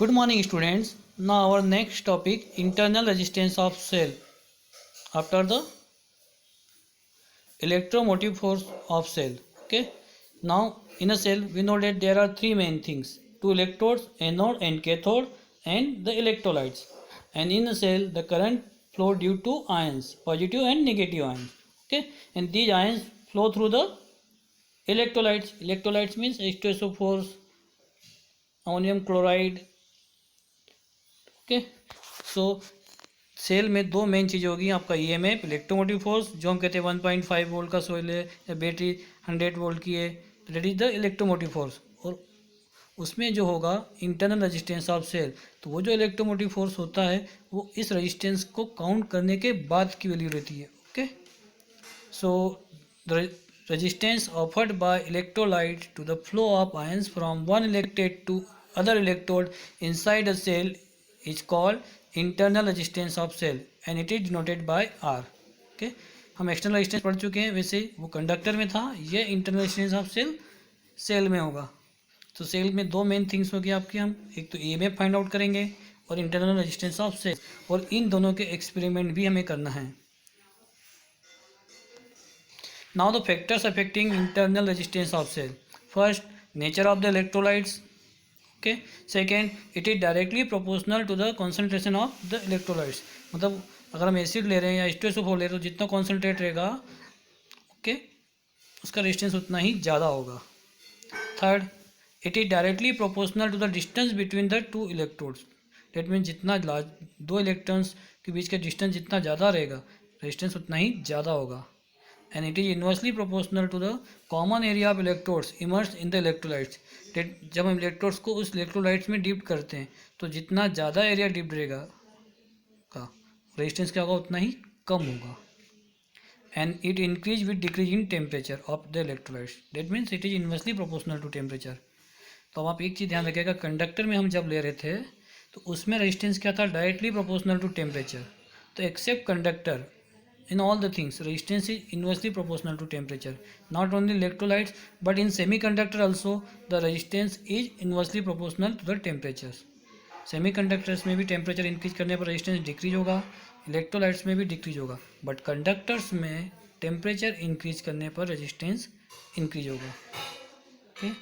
Good morning students. Now our next topic, internal resistance of cell after the electromotive force of cell. Okay. Now in a cell we know that there are three main things: two electrodes, anode and cathode, and the electrolytes. And in a cell the current flow due to ions, positive and negative ions. Okay. And these ions flow through the electrolytes. Electrolytes means H2SO4, ammonium chloride. Okay. So cell में दो main चीज़ होगी आपका EMF, electromotive force, जो हम कहते हैं 1.5 volt का soul है या बैटरी 100 वोल्ट की है, तो that is the electromotive force. और उसमें जो होगा इंटरनल रेजिस्टेंस ऑफ सेल, तो वो जो इलेक्ट्रोमोटिव फोर्स होता है वो इस रेजिस्टेंस को काउंट करने के बाद की वैल्यू रहती है। Okay, so the resistance offered by electrolyte to the flow of ions from one electrode to other electrode inside a cell is called internal resistance of cell and it is denoted by R। Okay, हम external resistance पढ़ चुके हैं, वैसे वो conductor में था, ये internal resistance of cell में होगा। तो सेल में दो मेन थिंग्स होगी आपकी, हम एक तो ईएमएफ फाइंड आउट करेंगे और इंटरनल रेजिस्टेंस ऑफ सेल, और इन दोनों के एक्सपेरिमेंट भी हमें करना है। Now the factors affecting internal resistance of cell. First, nature of the electrolytes. Okay, second, it is directly proportional to the concentration of the electrolytes. मतलब अगर हम एसिड ले रहे हैं या H2SO4 ले रहे हैं तो जितना कॉन्सेंट्रेट रहेगा, ओके, उसका रेजिस्टेंस उतना ही ज़्यादा होगा। Third, it is directly proportional to the distance between the two electrodes. That mean जितना दो इलेक्ट्रॉन्स के बीच का डिस्टेंस जितना ज़्यादा रहेगा, रेजिस्टेंस उतना ही ज़्यादा होगा। and it is inversely proportional to the common area of electrodes immersed in the electrolytes। जब हम इलेक्ट्रोड्स को उस इलेक्ट्रोलाइट्स में डिप करते हैं तो जितना ज़्यादा एरिया डिप रहेगा का रेजिस्टेंस क्या होगा, उतना ही कम होगा। And it increase with decrease in temperature of the electrolytes, that means it is inversely proportional to temperature. तो अब आप एक चीज़ ध्यान रखिएगा, कंडक्टर में हम जब ले रहे थे तो उसमें रेजिस्टेंस क्या था, डायरेक्टली प्रोपोर्शनल टू टेम्परेचर। तो except conductor, in all the things resistance is inversely proportional to temperature, not only electrolytes but in semiconductor also the resistance is inversely proportional to the temperatures। Semiconductors में भी temperature increase करने पर resistance decrease होगा, electrolytes में भी decrease होगा, but conductors में temperature increase करने पर रेजिस्टेंस इंक्रीज होगा। ओके,